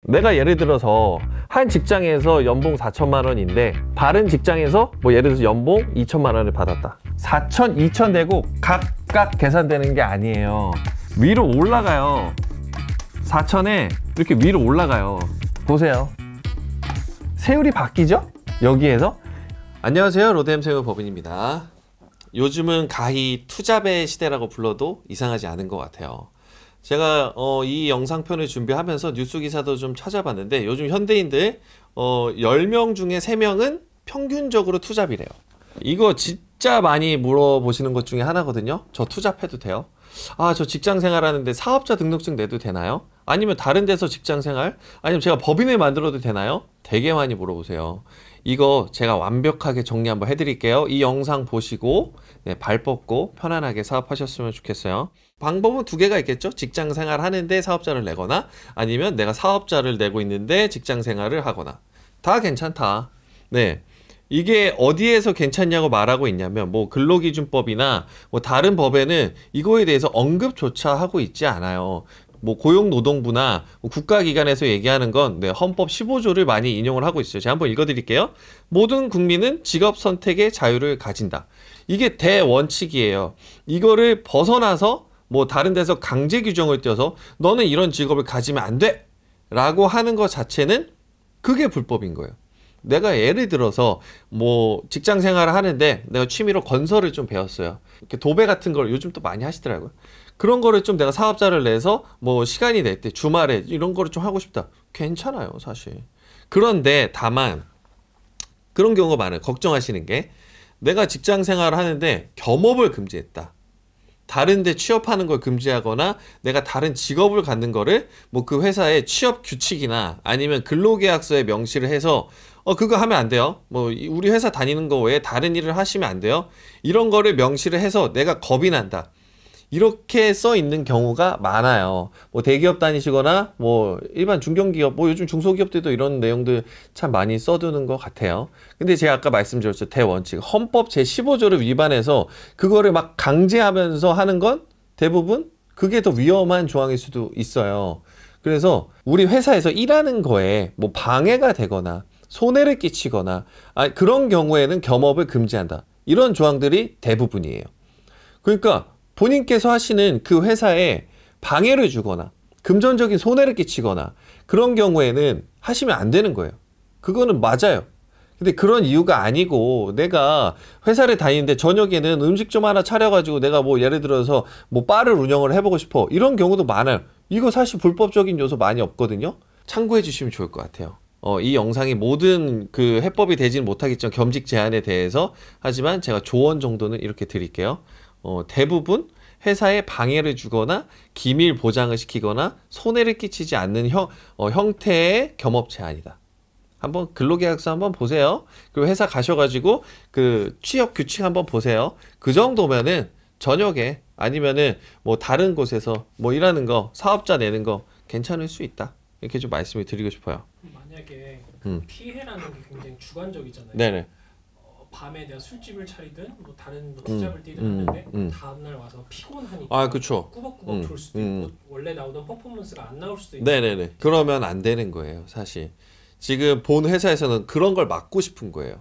내가 예를 들어서 한 직장에서 연봉 4천만 원인데 다른 직장에서 뭐 예를 들어서 연봉 2천만 원을 받았다. 4천, 2천 되고 각각 계산되는 게 아니에요. 위로 올라가요. 4천에 이렇게 위로 올라가요. 보세요. 세율이 바뀌죠? 여기에서. 안녕하세요, 로드햄새우 법인입니다. 요즘은 가히 투잡의 시대라고 불러도 이상하지 않은 것 같아요. 제가 이 영상편을 준비하면서 뉴스 기사도 좀 찾아봤는데 요즘 현대인들 10명 중에 3명은 평균적으로 투잡이래요. 이거 진짜 많이 물어보시는 것 중에 하나거든요. 저 투잡해도 돼요? 아, 저 직장 생활하는데 사업자 등록증 내도 되나요? 아니면 다른 데서 직장 생활? 아니면 제가 법인을 만들어도 되나요? 되게 많이 물어보세요. 이거 제가 완벽하게 정리 한번 해드릴게요. 이 영상 보시고 발 뻗고 편안하게 사업하셨으면 좋겠어요. 방법은 두 개가 있겠죠. 직장 생활 하는데 사업자를 내거나 아니면 내가 사업자를 내고 있는데 직장 생활을 하거나. 다 괜찮다. 네. 이게 어디에서 괜찮냐고 말하고 있냐면 뭐 근로기준법이나 뭐 다른 법에는 이거에 대해서 언급조차 하고 있지 않아요. 뭐 고용노동부나 국가기관에서 얘기하는 건 헌법 15조를 많이 인용을 하고 있어요. 제가 한번 읽어드릴게요. 모든 국민은 직업 선택의 자유를 가진다. 이게 대원칙이에요. 이거를 벗어나서 뭐 다른 데서 강제 규정을 띄어서 너는 이런 직업을 가지면 안 돼! 라고 하는 것 자체는 그게 불법인 거예요. 내가 예를 들어서 뭐 직장 생활을 하는데 내가 취미로 건설을 좀 배웠어요. 이렇게 도배 같은 걸 요즘 또 많이 하시더라고요. 그런 거를 좀 내가 사업자를 내서 뭐 시간이 될 때 주말에 이런 거를 좀 하고 싶다. 괜찮아요, 사실. 그런데 다만 그런 경우가 많아요. 걱정하시는 게 내가 직장 생활을 하는데 겸업을 금지했다. 다른 데 취업하는 걸 금지하거나 내가 다른 직업을 갖는 거를 뭐 그 회사의 취업 규칙이나 아니면 근로계약서에 명시를 해서 그거 하면 안 돼요. 뭐 우리 회사 다니는 거 외에 다른 일을 하시면 안 돼요. 이런 거를 명시를 해서 내가 겁이 난다. 이렇게 써 있는 경우가 많아요. 뭐 대기업 다니시거나 뭐 일반 중견기업, 뭐 요즘 중소기업들도 이런 내용들 참 많이 써두는 것 같아요. 근데 제가 아까 말씀드렸죠. 대원칙. 헌법 제15조를 위반해서 그거를 막 강제하면서 하는 건 대부분 그게 더 위험한 조항일 수도 있어요. 그래서 우리 회사에서 일하는 거에 뭐 방해가 되거나 손해를 끼치거나 그런 경우에는 겸업을 금지한다. 이런 조항들이 대부분이에요. 그러니까 본인께서 하시는 그 회사에 방해를 주거나 금전적인 손해를 끼치거나 그런 경우에는 하시면 안 되는 거예요. 그거는 맞아요. 근데 그런 이유가 아니고 내가 회사를 다니는데 저녁에는 음식 좀 하나 차려가지고 내가 뭐 예를 들어서 뭐 바를 운영을 해보고 싶어. 이런 경우도 많아요. 이거 사실 불법적인 요소 많이 없거든요. 참고해 주시면 좋을 것 같아요. 이 영상이 모든 그 해법이 되지는 못하겠지만 겸직 제한에 대해서 하지만 제가 조언 정도는 이렇게 드릴게요. 대부분 회사에 방해를 주거나 기밀 보장을 시키거나 손해를 끼치지 않는 형태의 겸업 제한이다. 한번 근로계약서 한번 보세요. 그리고 회사 가셔가지고 그 취업 규칙 한번 보세요. 그 정도면은 저녁에 아니면은 뭐 다른 곳에서 뭐 일하는 거 사업자 내는 거 괜찮을 수 있다. 이렇게 좀 말씀을 드리고 싶어요. 만약에 피해라는 게 굉장히 주관적이잖아요. 네네. 밤에 내가 술집을 차리든 뭐 다른 뭐 투잡을 뛰든 하는데 다음날 와서 피곤하니까 그쵸. 꾸벅꾸벅 졸 수도 있고 원래 나오던 퍼포먼스가 안 나올 수도 있고. 네네네. 그러면 안 되는 거예요, 사실. 지금 본 회사에서는 그런 걸 막고 싶은 거예요.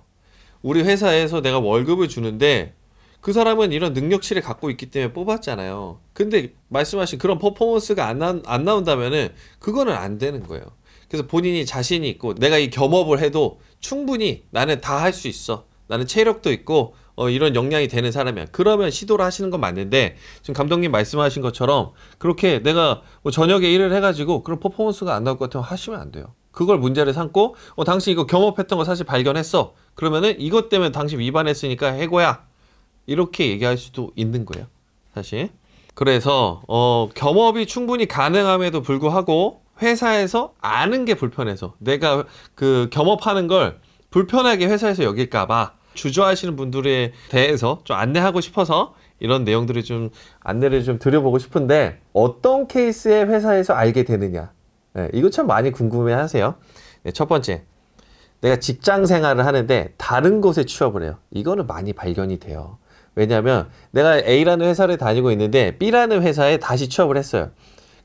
우리 회사에서 내가 월급을 주는데 그 사람은 이런 능력치를 갖고 있기 때문에 뽑았잖아요. 근데 말씀하신 그런 퍼포먼스가 안 나온다면은 그거는 안 되는 거예요. 그래서 본인이 자신이 있고 내가 이 겸업을 해도 충분히 나는 다 할 수 있어. 나는 체력도 있고 이런 역량이 되는 사람이야. 그러면 시도를 하시는 건 맞는데 지금 감독님 말씀하신 것처럼 그렇게 내가 뭐 저녁에 일을 해가지고 그런 퍼포먼스가 안 나올 것 같으면 하시면 안 돼요. 그걸 문제를 삼고 당신 이거 겸업했던 거 사실 발견했어. 그러면은 이것 때문에 당신 위반했으니까 해고야. 이렇게 얘기할 수도 있는 거예요, 사실. 그래서 겸업이 충분히 가능함에도 불구하고 회사에서 아는 게 불편해서 내가 그 겸업하는 걸 불편하게 회사에서 여길까봐 주저하시는 분들에 대해서 좀 안내하고 싶어서 이런 내용들을 좀 안내를 좀 드려보고 싶은데 어떤 케이스에 회사에서 알게 되느냐. 이거 참 많이 궁금해 하세요. 첫 번째, 내가 직장 생활을 하는데 다른 곳에 취업을 해요. 이거는 많이 발견이 돼요. 왜냐하면 내가 A라는 회사를 다니고 있는데 B라는 회사에 다시 취업을 했어요.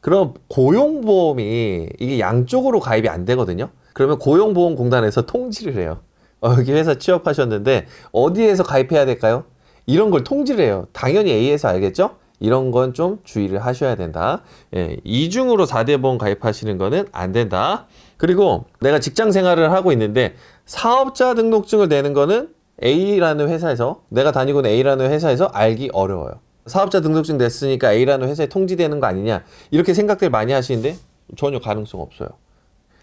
그럼 고용보험이 이게 양쪽으로 가입이 안 되거든요. 그러면 고용보험공단에서 통지를 해요. 여기 회사 취업하셨는데 어디에서 가입해야 될까요? 이런 걸 통지를 해요. 당연히 A에서 알겠죠? 이런 건 좀 주의를 하셔야 된다. 예, 이중으로 4대 보험 가입하시는 거는 안 된다. 그리고 내가 직장 생활을 하고 있는데 사업자 등록증을 내는 거는 A라는 회사에서, 내가 다니고 있는 A라는 회사에서 알기 어려워요. 사업자 등록증 냈으니까 A라는 회사에 통지되는 거 아니냐, 이렇게 생각들 많이 하시는데 전혀 가능성 없어요.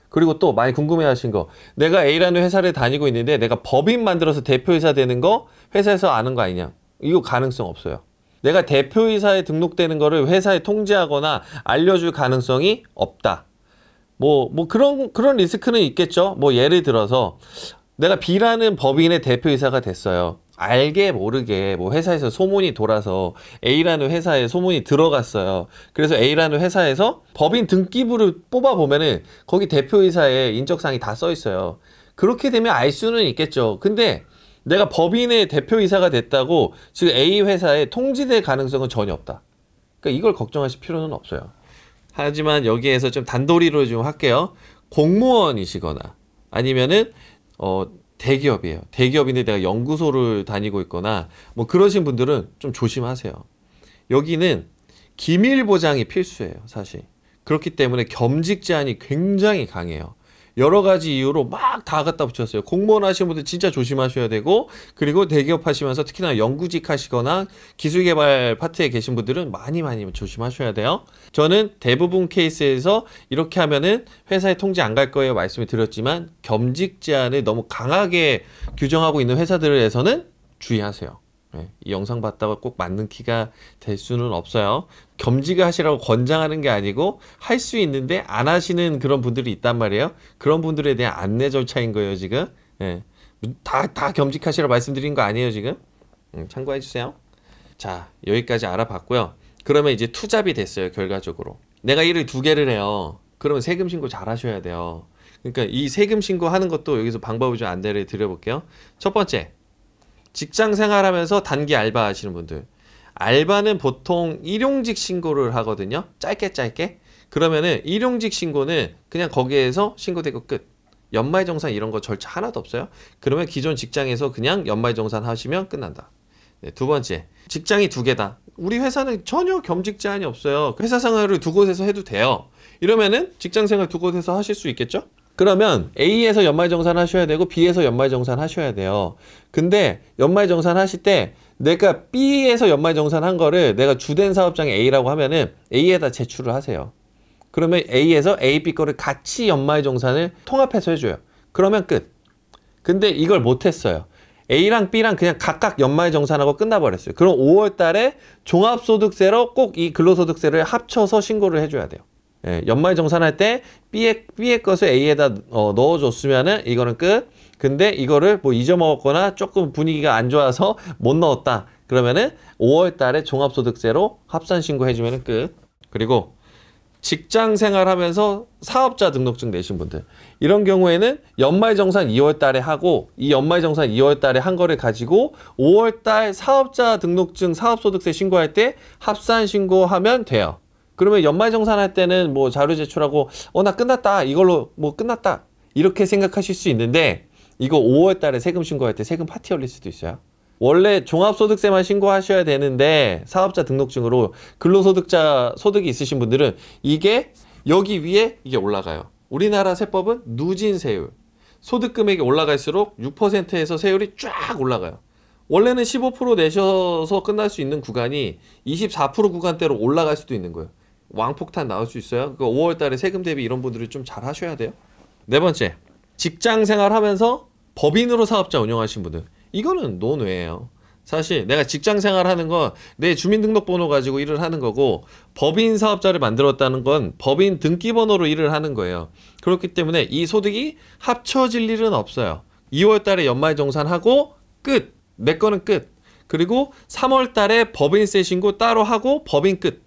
그리고 또 많이 궁금해 하신 거, 내가 A라는 회사를 다니고 있는데 내가 법인 만들어서 대표이사 되는 거 회사에서 아는 거 아니냐, 이거 가능성 없어요. 내가 대표이사에 등록되는 거를 회사에 통지하거나 알려줄 가능성이 없다. 그런 리스크는 있겠죠. 예를 들어서 내가 B라는 법인의 대표이사가 됐어요. 알게 모르게 회사에서 소문이 돌아서 A라는 회사에 소문이 들어갔어요. 그래서 A라는 회사에서 법인 등기부를 뽑아보면은 거기 대표이사에 인적사항이 다 써 있어요. 그렇게 되면 알 수는 있겠죠. 근데 내가 법인의 대표이사가 됐다고 지금 A 회사에 통지될 가능성은 전혀 없다. 그러니까 이걸 걱정하실 필요는 없어요. 하지만 여기에서 좀 단도리로 좀 할게요. 공무원이시거나 아니면은 대기업이에요. 대기업인데 내가 연구소를 다니고 있거나 그러신 분들은 좀 조심하세요. 여기는 기밀 보장이 필수예요, 사실. 그렇기 때문에 겸직 제한이 굉장히 강해요. 여러 가지 이유로 막 다 갖다 붙였어요. 공무원 하시는 분들 진짜 조심하셔야 되고, 그리고 대기업 하시면서 특히나 연구직 하시거나 기술개발 파트에 계신 분들은 많이 조심하셔야 돼요. 저는 대부분 케이스에서 이렇게 하면은 회사에 통지 안 갈 거예요 말씀을 드렸지만, 겸직 제한을 너무 강하게 규정하고 있는 회사들에서는 주의하세요. 네, 이 영상 봤다가 꼭 맞는 키가 될 수는 없어요. 겸직을 하시라고 권장하는 게 아니고 할 수 있는데 안 하시는 그런 분들이 있단 말이에요. 그런 분들에 대한 안내 절차인 거예요, 지금. 네, 다 겸직하시라고 말씀드린 거 아니에요, 지금. 참고해 주세요. 자, 여기까지 알아봤고요. 그러면 이제 투잡이 됐어요, 결과적으로. 내가 일을 2개를 해요. 그러면 세금 신고 잘 하셔야 돼요. 그러니까 이 세금 신고 하는 것도 여기서 방법을 좀 안내를 드려볼게요. 첫 번째, 직장 생활하면서 단기 알바 하시는 분들, 알바는 보통 일용직 신고를 하거든요. 짧게. 그러면은 일용직 신고는 그냥 거기에서 신고되고 끝. 연말정산 이런 거 절차 하나도 없어요. 그러면 기존 직장에서 그냥 연말정산 하시면 끝난다. 네, 두 번째, 직장이 2개다. 우리 회사는 전혀 겸직 제한이 없어요. 회사 생활을 2곳에서 해도 돼요. 이러면은 직장 생활 2곳에서 하실 수 있겠죠? 그러면 A에서 연말정산 하셔야 되고 B에서 연말정산 하셔야 돼요. 근데 연말정산 하실 때 내가 B에서 연말정산 한 거를 내가 주된 사업장이 A라고 하면은 A에다 제출을 하세요. 그러면 A에서 A, B 거를 같이 연말정산을 통합해서 해줘요. 그러면 끝. 근데 이걸 못했어요. A랑 B랑 그냥 각각 연말정산하고 끝나버렸어요. 그럼 5월 달에 종합소득세로 꼭 이 근로소득세를 합쳐서 신고를 해줘야 돼요. 예, 연말정산할 때 B의 것을 A에다 넣어줬으면은 이거는 끝. 근데 이거를 잊어먹었거나 조금 분위기가 안 좋아서 못 넣었다. 그러면은 5월 달에 종합소득세로 합산 신고해주면은 끝. 그리고 직장 생활하면서 사업자 등록증 내신 분들, 이런 경우에는 연말정산 2월 달에 하고, 이 연말정산 2월 달에 한 거를 가지고 5월 달 사업자 등록증 사업소득세 신고할 때 합산 신고하면 돼요. 그러면 연말정산 할 때는 자료 제출하고 나 끝났다, 이걸로 끝났다, 이렇게 생각하실 수 있는데, 이거 5월 달에 세금 신고할 때 세금 파티 열릴 수도 있어요. 원래 종합소득세만 신고하셔야 되는데 사업자 등록증으로 근로소득자 소득이 있으신 분들은 이게 여기 위에 이게 올라가요. 우리나라 세법은 누진세율, 소득금액이 올라갈수록 6%에서 세율이 쫙 올라가요. 원래는 15% 내셔서 끝날 수 있는 구간이 24% 구간대로 올라갈 수도 있는 거예요. 왕폭탄 나올 수 있어요. 5월 달에 세금 대비 이런 분들이 좀 잘 하셔야 돼요. 네 번째, 직장 생활하면서 법인으로 사업자 운영하신 분들, 이거는 논외예요. 사실 내가 직장 생활하는 건 내 주민등록번호 가지고 일을 하는 거고, 법인 사업자를 만들었다는 건 법인 등기번호로 일을 하는 거예요. 그렇기 때문에 이 소득이 합쳐질 일은 없어요. 2월 달에 연말정산하고 끝. 내 거는 끝. 그리고 3월 달에 법인세 신고 따로 하고 법인 끝.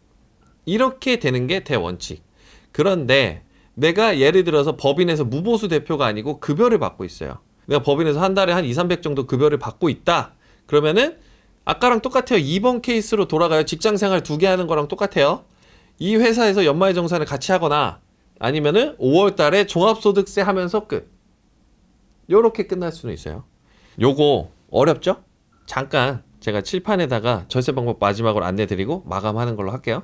이렇게 되는 게 대원칙. 그런데 내가 예를 들어서 법인에서 무보수 대표가 아니고 급여를 받고 있어요. 내가 법인에서 한 달에 한 200~300 정도 급여를 받고 있다. 그러면은 아까랑 똑같아요. 2번 케이스로 돌아가요. 직장 생활 2개 하는 거랑 똑같아요. 이 회사에서 연말 정산을 같이 하거나 아니면은 5월 달에 종합소득세 하면서 끝. 요렇게 끝날 수는 있어요. 요거 어렵죠? 잠깐 제가 칠판에다가 절세 방법 마지막으로 안내드리고 마감하는 걸로 할게요.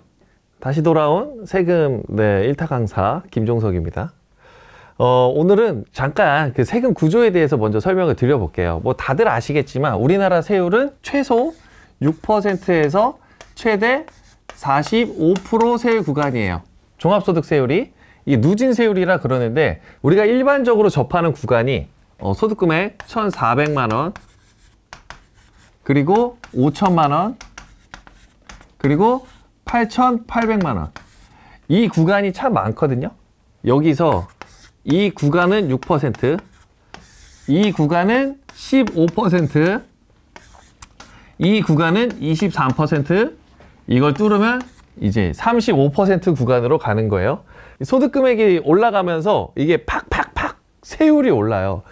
다시 돌아온 세금 1타 강사 김종석입니다. 오늘은 잠깐 그 세금 구조에 대해서 먼저 설명을 드려볼게요. 뭐 다들 아시겠지만 우리나라 세율은 최소 6%에서 최대 45% 세율 구간이에요. 종합소득세율이 이 누진세율이라 그러는데 우리가 일반적으로 접하는 구간이 소득금액 1,400만 원, 그리고 5천만 원, 그리고 8,800만 원. 이 구간이 참 많거든요. 여기서 이 구간은 6%, 이 구간은 15%, 이 구간은 23%, 이걸 뚫으면 이제 35% 구간으로 가는 거예요. 소득금액이 올라가면서 이게 팍팍팍 세율이 올라요.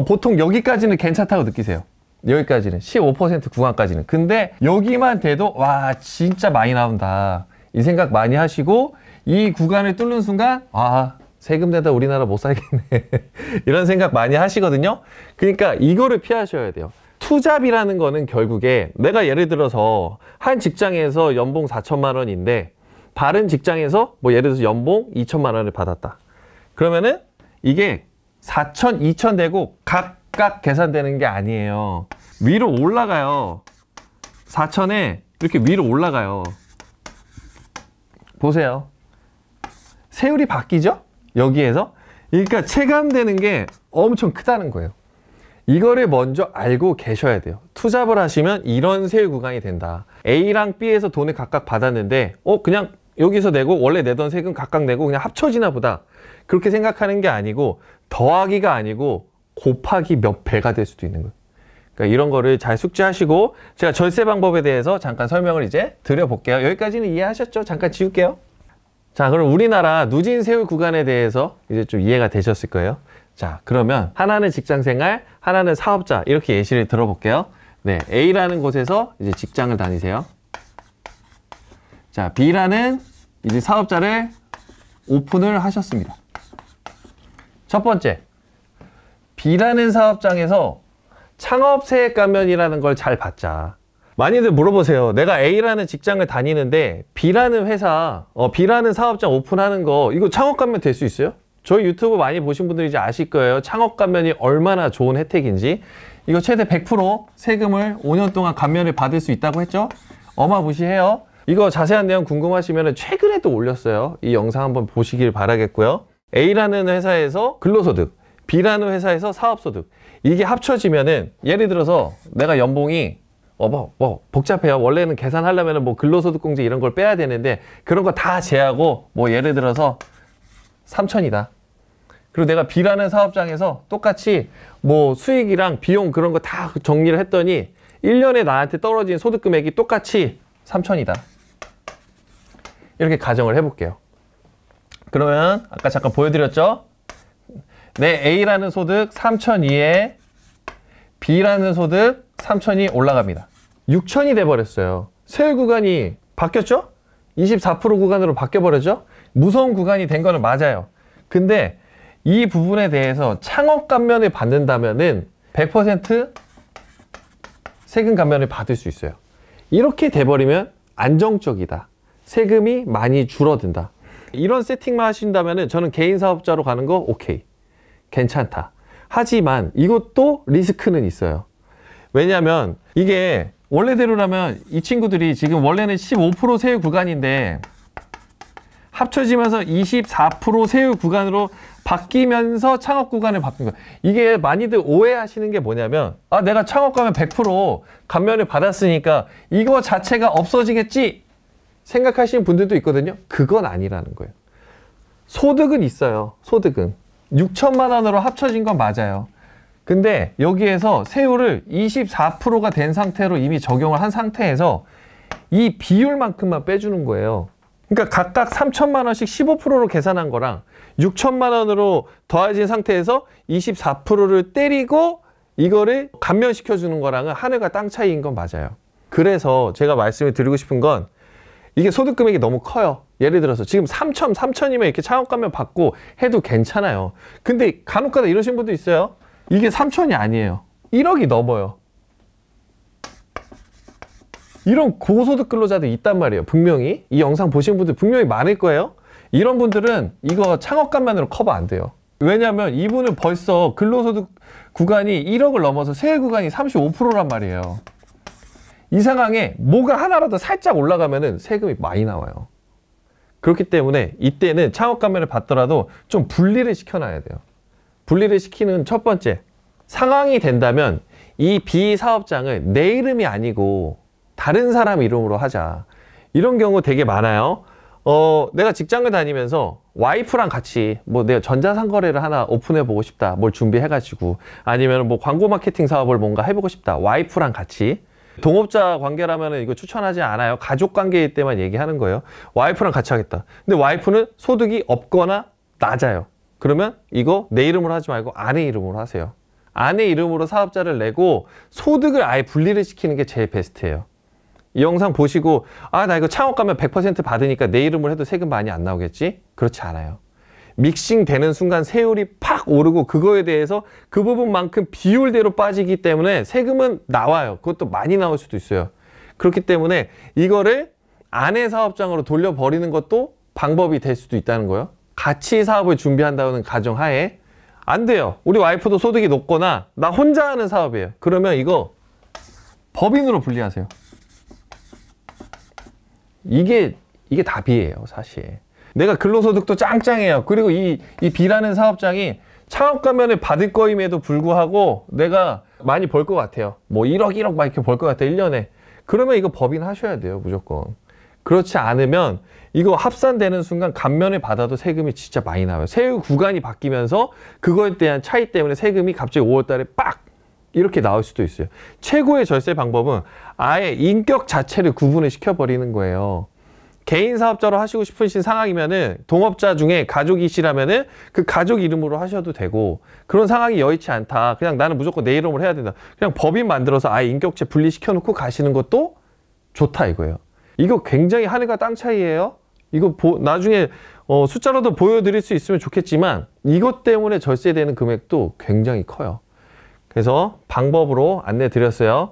보통 여기까지는 괜찮다고 느끼세요. 여기까지는 15% 구간까지는. 근데 여기만 돼도 와 진짜 많이 나온다 이 생각 많이 하시고 이 구간을 뚫는 순간 세금 내다 우리나라 못 살겠네 이런 생각 많이 하시거든요. 그러니까 이거를 피하셔야 돼요. 투잡이라는 거는 결국에 내가 예를 들어서 한 직장에서 연봉 4천만 원인데 다른 직장에서 뭐 예를 들어서 연봉 2천만 원을 받았다. 그러면은 이게 4천, 2천 되고 각각 계산되는 게 아니에요. 위로 올라가요. 4천에 이렇게 위로 올라가요. 보세요. 세율이 바뀌죠? 여기에서. 그러니까 체감되는 게 엄청 크다는 거예요. 이거를 먼저 알고 계셔야 돼요. 투잡을 하시면 이런 세율 구간이 된다. A랑 B에서 돈을 각각 받았는데 그냥 여기서 내고 원래 내던 세금 각각 내고 그냥 합쳐지나 보다. 그렇게 생각하는 게 아니고 더하기가 아니고 곱하기 몇 배가 될 수도 있는 거예요. 그러니까 이런 거를 잘 숙지하시고 제가 절세 방법에 대해서 잠깐 설명을 이제 드려볼게요. 여기까지는 이해하셨죠? 잠깐 지울게요. 자, 그럼 우리나라 누진 세율 구간에 대해서 이제 좀 이해가 되셨을 거예요. 자, 그러면 하나는 직장생활, 하나는 사업자 이렇게 예시를 들어볼게요. 네, A라는 곳에서 이제 직장을 다니세요. 자, B라는 이제 사업자를 오픈을 하셨습니다. 첫 번째, B라는 사업장에서 창업세액 감면이라는 걸 잘 받자. 많이들 물어보세요. 내가 A라는 직장을 다니는데 B라는 회사, B라는 사업장 오픈하는 거 이거 창업 감면 될 수 있어요? 저희 유튜브 많이 보신 분들이 이제 아실 거예요. 창업 감면이 얼마나 좋은 혜택인지. 이거 최대 100% 세금을 5년 동안 감면을 받을 수 있다고 했죠? 어마무시해요. 이거 자세한 내용 궁금하시면 최근에도 올렸어요. 이 영상 한번 보시길 바라겠고요. A라는 회사에서 근로소득, B라는 회사에서 사업소득. 이게 합쳐지면은 예를 들어서 내가 연봉이 복잡해요. 원래는 계산하려면 뭐 근로소득공제 이런 걸 빼야 되는데 그런 거 다 제하고 뭐 예를 들어서 3천이다. 그리고 내가 B라는 사업장에서 똑같이 뭐 수익이랑 비용 그런 거 다 정리를 했더니 1년에 나한테 떨어진 소득 금액이 똑같이 3천이다. 이렇게 가정을 해볼게요. 그러면 아까 잠깐 보여드렸죠? 내 A라는 소득 3,200에 B라는 소득 3,000이 올라갑니다. 6,000이 돼버렸어요. 세율 구간이 바뀌었죠? 24% 구간으로 바뀌어버렸죠? 무서운 구간이 된 거는 맞아요. 근데 이 부분에 대해서 창업 감면을 받는다면은 100% 세금 감면을 받을 수 있어요. 이렇게 돼버리면 안정적이다. 세금이 많이 줄어든다. 이런 세팅만 하신다면은 저는 개인 사업자로 가는 거 오케이. 괜찮다. 하지만 이것도 리스크는 있어요. 왜냐하면 이게 원래대로라면 이 친구들이 지금 원래는 15% 세율 구간인데 합쳐지면서 24% 세율 구간으로 바뀌면서 창업 구간을 바꾼 거예요. 이게 많이들 오해하시는 게 뭐냐면 내가 창업 가면 100% 감면을 받았으니까 이거 자체가 없어지겠지 생각하시는 분들도 있거든요. 그건 아니라는 거예요. 소득은 있어요. 소득은 6천만 원으로 합쳐진 건 맞아요. 근데 여기에서 세율을 24%가 된 상태로 이미 적용을 한 상태에서 이 비율만큼만 빼주는 거예요. 그러니까 각각 3천만 원씩 15%로 계산한 거랑 6천만 원으로 더해진 상태에서 24%를 때리고 이거를 감면시켜주는 거랑은 하늘과 땅 차이인 건 맞아요. 그래서 제가 말씀을 드리고 싶은 건 이게 소득 금액이 너무 커요. 예를 들어서 지금 3천이면 이렇게 창업가면 받고 해도 괜찮아요. 근데 간혹가다 이러신 분도 있어요. 이게 3천이 아니에요. 1억이 넘어요. 이런 고소득 근로자들 있단 말이에요. 분명히 이 영상 보신 분들 분명히 많을 거예요. 이런 분들은 이거 창업가만으로 커버 안 돼요. 왜냐하면 이분은 벌써 근로소득 구간이 1억을 넘어서 세액 구간이 35%란 말이에요. 이 상황에 뭐가 하나라도 살짝 올라가면은 세금이 많이 나와요. 그렇기 때문에 이때는 창업가면을 받더라도 좀 분리를 시켜놔야 돼요. 분리를 시키는 첫 번째, 상황이 된다면 이 비사업장을 내 이름이 아니고 다른 사람 이름으로 하자. 이런 경우 되게 많아요. 내가 직장을 다니면서 와이프랑 같이 뭐 내가 전자상거래를 하나 오픈해 보고 싶다. 뭘 준비해가지고 아니면 뭐 광고 마케팅 사업을 뭔가 해보고 싶다. 와이프랑 같이. 동업자 관계라면 이거 추천하지 않아요. 가족 관계일 때만 얘기하는 거예요. 와이프랑 같이 하겠다. 근데 와이프는 소득이 없거나 낮아요. 그러면 이거 내 이름으로 하지 말고 아내 이름으로 하세요. 아내 이름으로 사업자를 내고 소득을 아예 분리를 시키는 게 제일 베스트예요. 이 영상 보시고 나 이거 창업 가면 100% 받으니까 내 이름으로 해도 세금 많이 안 나오겠지? 그렇지 않아요. 믹싱 되는 순간 세율이 팍 오르고 그거에 대해서 그 부분만큼 비율대로 빠지기 때문에 세금은 나와요. 그것도 많이 나올 수도 있어요. 그렇기 때문에 이거를 아내 사업장으로 돌려버리는 것도 방법이 될 수도 있다는 거예요. 같이 사업을 준비한다는 가정하에 안 돼요. 우리 와이프도 소득이 높거나 나 혼자 하는 사업이에요. 그러면 이거 법인으로 분리하세요. 이게 답이에요, 사실. 내가 근로소득도 짱짱해요. 그리고 이 B라는 사업장이 창업가면을 받을 거임에도 불구하고 내가 많이 벌 것 같아요. 뭐 1억 막 이렇게 벌 것 같아요, 1년에. 그러면 이거 법인 하셔야 돼요, 무조건. 그렇지 않으면 이거 합산되는 순간 감면을 받아도 세금이 진짜 많이 나와요. 세율 구간이 바뀌면서 그거에 대한 차이 때문에 세금이 갑자기 5월 달에 빡! 이렇게 나올 수도 있어요. 최고의 절세 방법은 아예 인격 자체를 구분을 시켜버리는 거예요. 개인 사업자로 하시고 싶으신 상황이면은 동업자 중에 가족이시라면은 그 가족 이름으로 하셔도 되고 그런 상황이 여의치 않다. 그냥 나는 무조건 내 이름으로 해야 된다. 그냥 법인 만들어서 아예 인격체 분리시켜 놓고 가시는 것도 좋다 이거예요. 이거 굉장히 하늘과 땅 차이예요. 이거 나중에 숫자로도 보여드릴 수 있으면 좋겠지만 이것 때문에 절세되는 금액도 굉장히 커요. 그래서 방법으로 안내 드렸어요.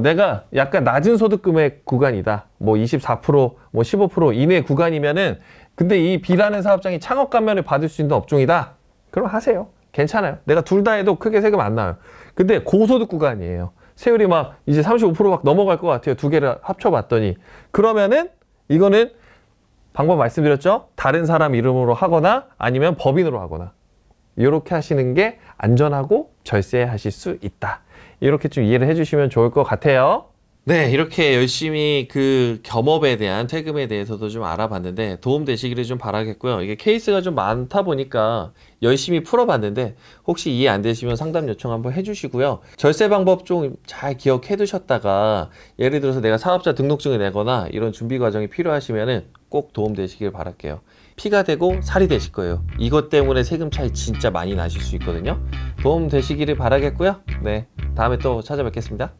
내가 약간 낮은 소득 금액 구간이다. 뭐 24%, 뭐 15% 이내 구간이면은 근데 이 B라는 사업장이 창업 감면을 받을 수 있는 업종이다. 그럼 하세요. 괜찮아요. 내가 둘 다 해도 크게 세금 안 나와요. 근데 고소득 구간이에요. 세율이 막 이제 35% 막 넘어갈 것 같아요. 두 개를 합쳐봤더니. 그러면은 이거는 방법 말씀드렸죠? 다른 사람 이름으로 하거나 아니면 법인으로 하거나. 이렇게 하시는 게 안전하고 절세하실 수 있다. 이렇게 좀 이해를 해주시면 좋을 것 같아요. 네, 이렇게 열심히 그 겸업에 대한 세금에 대해서도 좀 알아봤는데 도움되시기를 좀 바라겠고요. 이게 케이스가 좀 많다 보니까 열심히 풀어봤는데 혹시 이해 안 되시면 상담 요청 한번 해주시고요. 절세 방법 좀 잘 기억해 두셨다가 예를 들어서 내가 사업자 등록증을 내거나 이런 준비 과정이 필요하시면은 꼭 도움되시길 바랄게요. 피가 되고 살이 되실 거예요. 이것 때문에 세금 차이 진짜 많이 나실 수 있거든요. 도움 되시기를 바라겠고요. 네, 다음에 또 찾아뵙겠습니다.